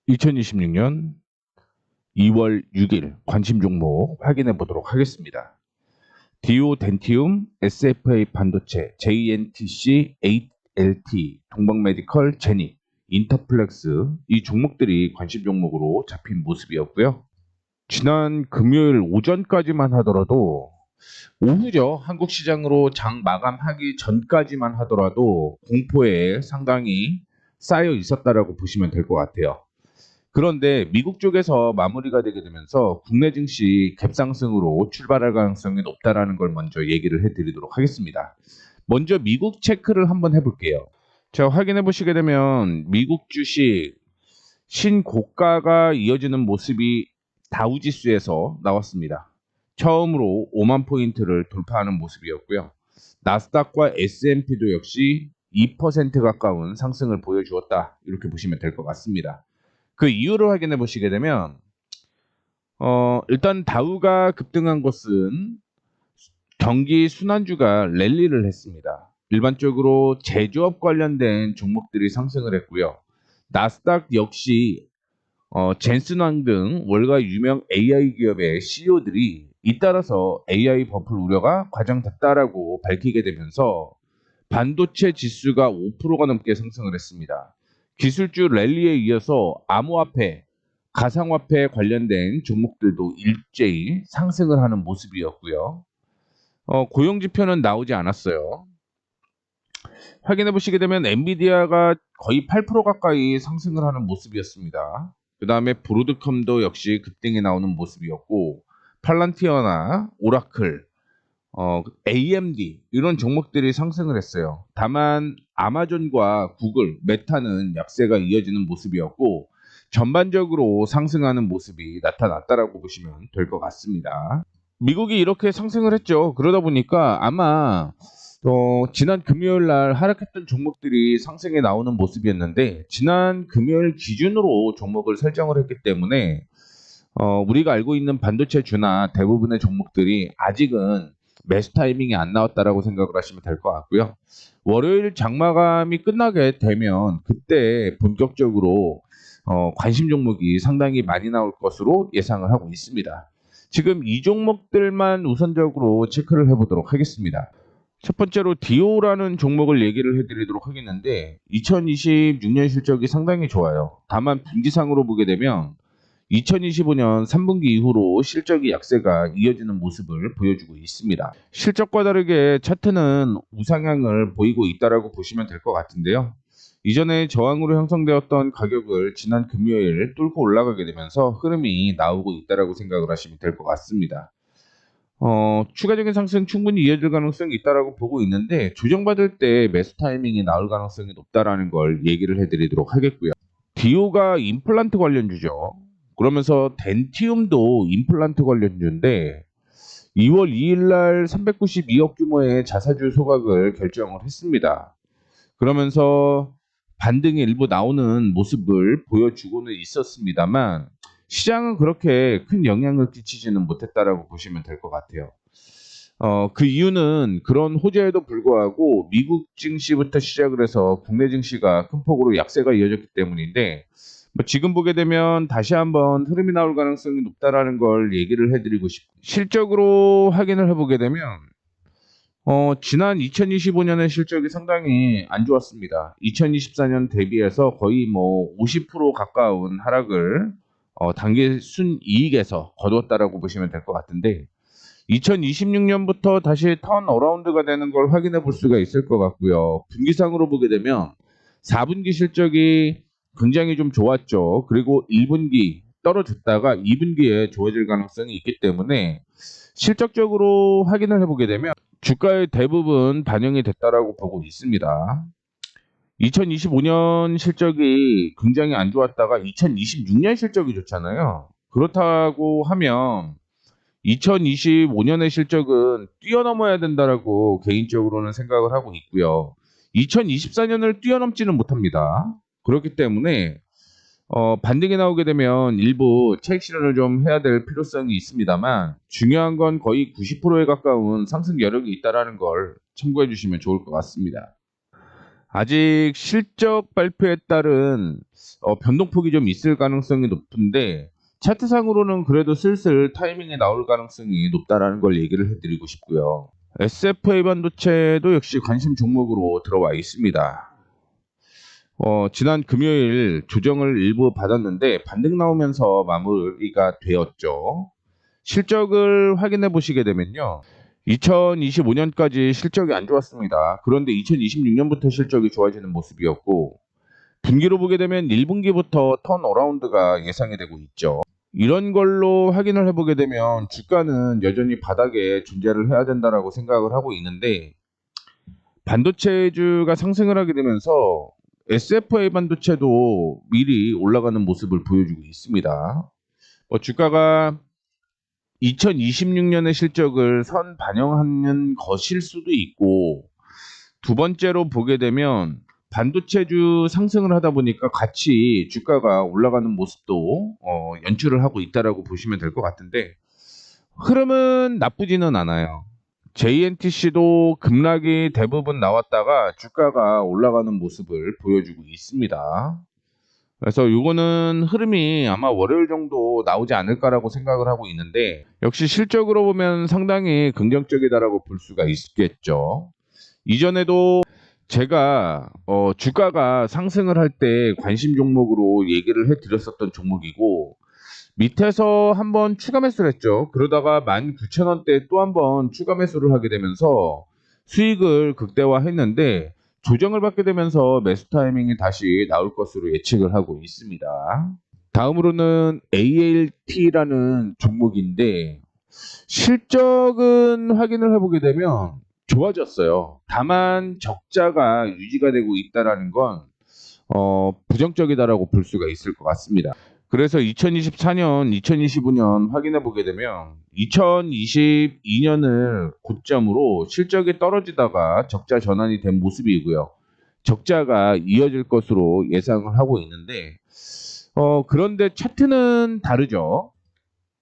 2026년 2월 6일 관심 종목 확인해 보도록 하겠습니다. 디오 덴티움, SFA 반도체, JNTC, HLT, 동방메디컬, 제니, 인터플렉스 이 종목들이 관심 종목으로 잡힌 모습이었고요. 지난 금요일 오전까지만 하더라도 오후죠. 한국 시장으로 장 마감하기 전까지만 하더라도 공포에 상당히 쌓여 있었다라고 보시면 될 것 같아요. 그런데 미국 쪽에서 마무리가 되게 되면서 국내 증시 갭상승으로 출발할 가능성이 높다라는 걸 먼저 얘기를 해드리도록 하겠습니다. 먼저 미국 체크를 한번 해볼게요. 자, 확인해 보시게 되면 미국 주식 신고가가 이어지는 모습이 다우지수에서 나왔습니다. 처음으로 5만 포인트를 돌파하는 모습이었고요. 나스닥과 S&P도 역시 2% 가까운 상승을 보여주었다. 이렇게 보시면 될 것 같습니다. 그 이유를 확인해 보시게 되면 일단 다우가 급등한 것은 경기 순환주가 랠리를 했습니다. 일반적으로 제조업 관련된 종목들이 상승을 했고요. 나스닥 역시 젠슨왕 등 월가 유명 AI 기업의 CEO들이 잇따라서 AI 버플 우려가 과장됐다라고 밝히게 되면서 반도체 지수가 5%가 넘게 상승을 했습니다. 기술주 랠리에 이어서 암호화폐, 가상화폐 관련된 종목들도 일제히 상승을 하는 모습이었고요. 고용지표는 나오지 않았어요. 확인해 보시게 되면 엔비디아가 거의 8% 가까이 상승을 하는 모습이었습니다. 그 다음에 브로드컴도 역시 급등이 나오는 모습이었고 팔란티어나 오라클, AMD 이런 종목들이 상승을 했어요. 다만 아마존과 구글, 메타는 약세가 이어지는 모습이었고 전반적으로 상승하는 모습이 나타났다라고 보시면 될 것 같습니다. 미국이 이렇게 상승을 했죠. 그러다 보니까 아마 지난 금요일 날 하락했던 종목들이 상승에 나오는 모습이었는데 지난 금요일 기준으로 종목을 설정을 했기 때문에 우리가 알고 있는 반도체주나 대부분의 종목들이 아직은 매수 타이밍이 안 나왔다라고 생각을 하시면 될 것 같고요. 월요일 장마감이 끝나게 되면 그때 본격적으로 관심 종목이 상당히 많이 나올 것으로 예상을 하고 있습니다. 지금 이 종목들만 우선적으로 체크를 해보도록 하겠습니다. 첫 번째로 디오라는 종목을 얘기를 해드리도록 하겠는데 2026년 실적이 상당히 좋아요. 다만 분기상으로 보게 되면 2025년 3분기 이후로 실적이 약세가 이어지는 모습을 보여주고 있습니다. 실적과 다르게 차트는 우상향을 보이고 있다고 보시면 될 것 같은데요. 이전에 저항으로 형성되었던 가격을 지난 금요일 뚫고 올라가게 되면서 흐름이 나오고 있다고 생각을 하시면 될 것 같습니다. 추가적인 상승 충분히 이어질 가능성이 있다고 보고 있는데 조정받을 때 매수 타이밍이 나올 가능성이 높다라는 걸 얘기를 해드리도록 하겠고요. 디오가 임플란트 관련주죠. 그러면서 덴티움도 임플란트 관련주인데 2월 2일 날 392억 규모의 자사주 소각을 결정을 했습니다. 그러면서 반등이 일부 나오는 모습을 보여주고는 있었습니다만 시장은 그렇게 큰 영향을 끼치지는 못했다라고 보시면 될 것 같아요. 그 이유는 그런 호재에도 불구하고 미국 증시부터 시작을 해서 국내 증시가 큰 폭으로 약세가 이어졌기 때문인데 뭐 지금 보게 되면 다시 한번 흐름이 나올 가능성이 높다라는 걸 얘기를 해드리고 싶고 실적으로 확인을 해보게 되면 지난 2025년의 실적이 상당히 안 좋았습니다. 2024년 대비해서 거의 뭐 50% 가까운 하락을 단기 순이익에서 거두었다라고 보시면 될 것 같은데 2026년부터 다시 턴 어라운드가 되는 걸 확인해 볼 수가 있을 것 같고요. 분기상으로 보게 되면 4분기 실적이 굉장히 좀 좋았죠. 그리고 1분기 떨어졌다가 2분기에 좋아질 가능성이 있기 때문에 실적적으로 확인을 해보게 되면 주가의 대부분 반영이 됐다라고 보고 있습니다. 2025년 실적이 굉장히 안 좋았다가 2026년 실적이 좋잖아요. 그렇다고 하면 2025년의 실적은 뛰어넘어야 된다라고 개인적으로는 생각을 하고 있고요. 2024년을 뛰어넘지는 못합니다. 그렇기 때문에 반등이 나오게 되면 일부 차익 실현을 좀 해야 될 필요성이 있습니다만 중요한 건 거의 90%에 가까운 상승 여력이 있다는 걸 참고해 주시면 좋을 것 같습니다. 아직 실적 발표에 따른 변동폭이 좀 있을 가능성이 높은데 차트상으로는 그래도 슬슬 타이밍에 나올 가능성이 높다라는 걸 얘기를 해드리고 싶고요. SFA 반도체도 역시 관심 종목으로 들어와 있습니다. 지난 금요일 조정을 일부 받았는데 반등 나오면서 마무리가 되었죠. 실적을 확인해 보시게 되면요. 2025년까지 실적이 안 좋았습니다. 그런데 2026년부터 실적이 좋아지는 모습이었고, 분기로 보게 되면 1분기부터 턴어라운드가 예상이 되고 있죠. 이런 걸로 확인을 해보게 되면 주가는 여전히 바닥에 존재를 해야 된다라고 생각을 하고 있는데, 반도체주가 상승을 하게 되면서 SFA 반도체도 미리 올라가는 모습을 보여주고 있습니다. 주가가 2026년의 실적을 선 반영하는 것일 수도 있고, 두 번째로 보게 되면 반도체주 상승을 하다 보니까 같이 주가가 올라가는 모습도 연출을 하고 있다라고 보시면 될 것 같은데, 흐름은 나쁘지는 않아요. JNTC도 급락이 대부분 나왔다가 주가가 올라가는 모습을 보여주고 있습니다. 그래서 요거는 흐름이 아마 월요일 정도 나오지 않을까라고 생각을 하고 있는데, 역시 실적으로 보면 상당히 긍정적이다라고 볼 수가 있겠죠. 이전에도 제가 주가가 상승을 할 때 관심 종목으로 얘기를 해드렸었던 종목이고, 밑에서 한번 추가 매수를 했죠. 그러다가 19,000원대 또 한번 추가 매수를 하게 되면서 수익을 극대화했는데, 조정을 받게 되면서 매수 타이밍이 다시 나올 것으로 예측을 하고 있습니다. 다음으로는 ALT라는 종목인데, 실적은 확인을 해보게 되면 좋아졌어요. 다만 적자가 유지가 되고 있다라는 건 부정적이다라고 볼 수가 있을 것 같습니다. 그래서 2024년, 2025년 확인해 보게 되면 2022년을 고점으로 실적이 떨어지다가 적자 전환이 된 모습이고요. 적자가 이어질 것으로 예상을 하고 있는데, 그런데 차트는 다르죠.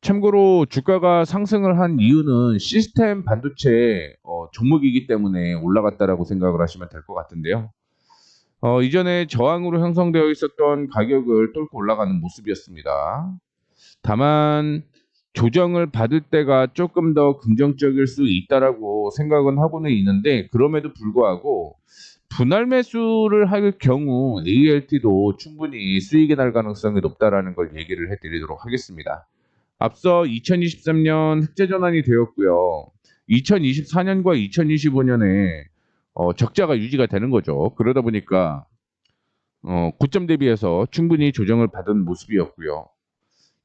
참고로 주가가 상승을 한 이유는 시스템 반도체 종목이기 때문에 올라갔다라고 생각을 하시면 될 것 같은데요. 이전에 저항으로 형성되어 있었던 가격을 뚫고 올라가는 모습이었습니다. 다만 조정을 받을 때가 조금 더 긍정적일 수 있다라고 생각은 하고는 있는데, 그럼에도 불구하고 분할 매수를 할 경우 ALT도 충분히 수익이 날 가능성이 높다라는 걸 얘기를 해드리도록 하겠습니다. 앞서 2023년 흑자 전환이 되었고요. 2024년과 2025년에 적자가 유지가 되는 거죠. 그러다 보니까 고점 대비해서 충분히 조정을 받은 모습이었고요.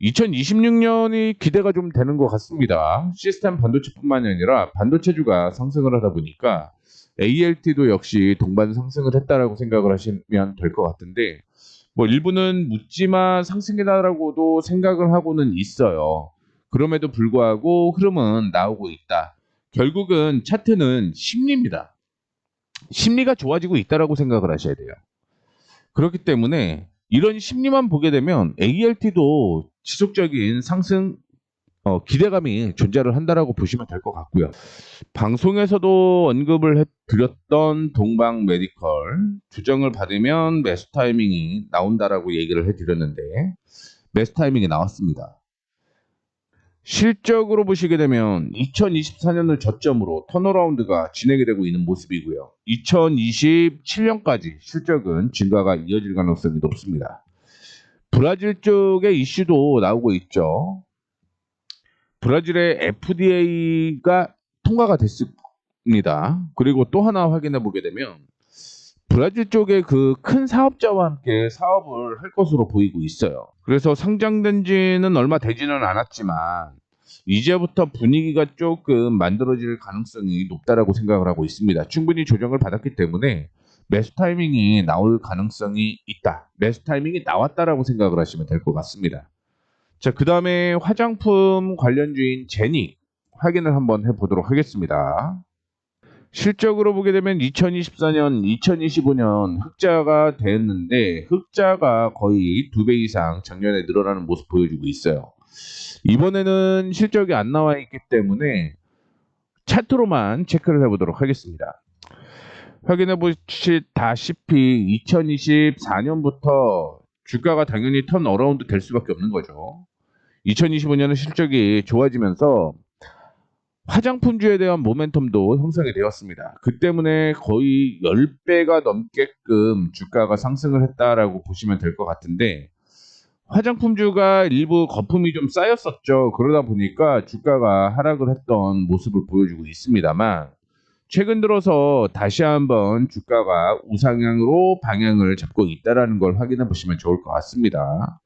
2026년이 기대가 좀 되는 것 같습니다. 시스템 반도체뿐만이 아니라 반도체주가 상승을 하다 보니까 ALT도 역시 동반 상승을 했다라고 생각을 하시면 될 것 같은데, 일부는 묻지마 상승이다라고도 생각을 하고는 있어요. 그럼에도 불구하고 흐름은 나오고 있다. 결국은 차트는 심리입니다. 심리가 좋아지고 있다라고 생각을 하셔야 돼요. 그렇기 때문에 이런 심리만 보게 되면 ALT도 지속적인 상승 기대감이 존재를 한다라고 보시면 될 것 같고요. 방송에서도 언급을 해드렸던 동방 메디컬 조정을 받으면 매수 타이밍이 나온다라고 얘기를 해드렸는데, 매수 타이밍이 나왔습니다. 실적으로 보시게 되면 2024년을 저점으로 턴어라운드가 진행이 되고 있는 모습이고요. 2027년까지 실적은 증가가 이어질 가능성이 높습니다. 브라질 쪽의 이슈도 나오고 있죠. 브라질의 FDA가 통과가 됐습니다. 그리고 또 하나 확인해 보게 되면 브라질 쪽의 그 큰 사업자와 함께 사업을 할 것으로 보이고 있어요. 그래서 상장된 지는 얼마 되지는 않았지만 이제부터 분위기가 조금 만들어질 가능성이 높다라고 생각을 하고 있습니다. 충분히 조정을 받았기 때문에 매수 타이밍이 나올 가능성이 있다. 매수 타이밍이 나왔다라고 생각을 하시면 될 것 같습니다. 자, 그 다음에 화장품 관련주인 제닉 확인을 한번 해보도록 하겠습니다. 실적으로 보게 되면 2024년, 2025년 흑자가 됐는데, 흑자가 거의 2배 이상 작년에 늘어나는 모습 보여주고 있어요. 이번에는 실적이 안 나와 있기 때문에 차트로만 체크를 해보도록 하겠습니다. 확인해 보시다시피 2024년부터 주가가 당연히 턴 어라운드 될 수밖에 없는 거죠. 2025년은 실적이 좋아지면서 화장품주에 대한 모멘텀도 형성이 되었습니다. 그 때문에 거의 10배가 넘게끔 주가가 상승을 했다라고 보시면 될 것 같은데, 화장품주가 일부 거품이 좀 쌓였었죠. 그러다 보니까 주가가 하락을 했던 모습을 보여주고 있습니다만, 최근 들어서 다시 한번 주가가 우상향으로 방향을 잡고 있다는 걸 확인해 보시면 좋을 것 같습니다.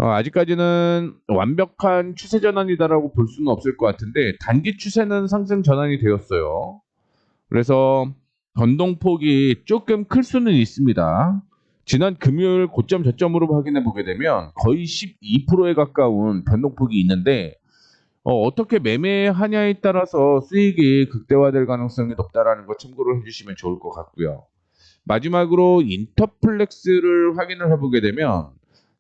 아직까지는 완벽한 추세 전환이다라고 볼 수는 없을 것 같은데, 단기 추세는 상승 전환이 되었어요. 그래서 변동폭이 조금 클 수는 있습니다. 지난 금요일 고점 저점으로 확인해 보게 되면 거의 12%에 가까운 변동폭이 있는데, 어떻게 매매하냐에 따라서 수익이 극대화될 가능성이 높다라는 거 참고를 해주시면 좋을 것 같고요. 마지막으로 인터플렉스를 확인을 해보게 되면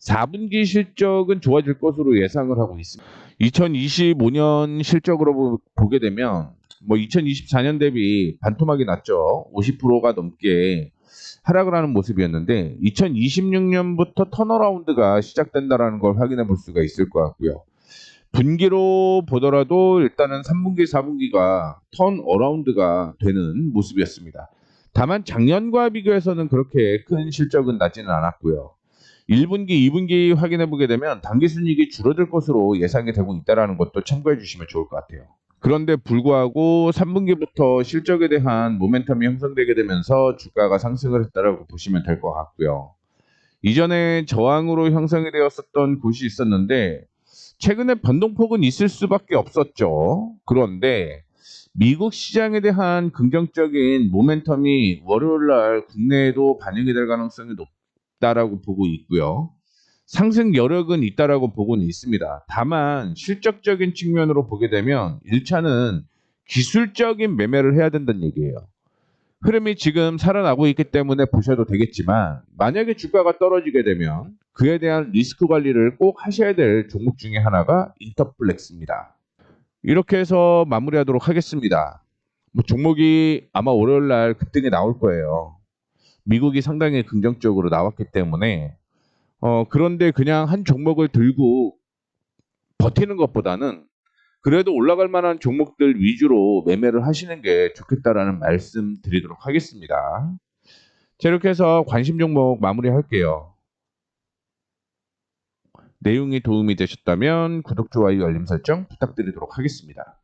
4분기 실적은 좋아질 것으로 예상을 하고 있습니다. 2025년 실적으로 보게 되면 2024년 대비 반토막이 났죠. 50%가 넘게 하락을 하는 모습이었는데, 2026년부터 턴어라운드가 시작된다는 걸 확인해 볼 수가 있을 것 같고요. 분기로 보더라도 일단은 3분기, 4분기가 턴어라운드가 되는 모습이었습니다. 다만 작년과 비교해서는 그렇게 큰 실적은 나지는 않았고요. 1분기, 2분기 확인해 보게 되면 당기순이익이 줄어들 것으로 예상이 되고 있다는 것도 참고해 주시면 좋을 것 같아요. 그런데 불구하고 3분기부터 실적에 대한 모멘텀이 형성되게 되면서 주가가 상승을 했다고 보시면 될 것 같고요. 이전에 저항으로 형성이 되었었던 곳이 있었는데, 최근에 변동폭은 있을 수밖에 없었죠. 그런데 미국 시장에 대한 긍정적인 모멘텀이 월요일 날 국내에도 반영이 될 가능성이 높다라고 보고 있고요. 상승 여력은 있다라고 보고는 있습니다. 다만 실적적인 측면으로 보게 되면 1차는 기술적인 매매를 해야 된다는 얘기예요. 흐름이 지금 살아나고 있기 때문에 보셔도 되겠지만, 만약에 주가가 떨어지게 되면 그에 대한 리스크 관리를 꼭 하셔야 될 종목 중에 하나가 인터플렉스입니다. 이렇게 해서 마무리하도록 하겠습니다. 종목이 아마 월요일 날 급등이 나올 거예요. 미국이 상당히 긍정적으로 나왔기 때문에, 그런데 그냥 한 종목을 들고 버티는 것보다는 그래도 올라갈 만한 종목들 위주로 매매를 하시는 게 좋겠다라는 말씀 드리도록 하겠습니다. 자, 이렇게 해서 관심 종목 마무리할게요. 내용이 도움이 되셨다면 구독, 좋아요, 알림 설정 부탁드리도록 하겠습니다.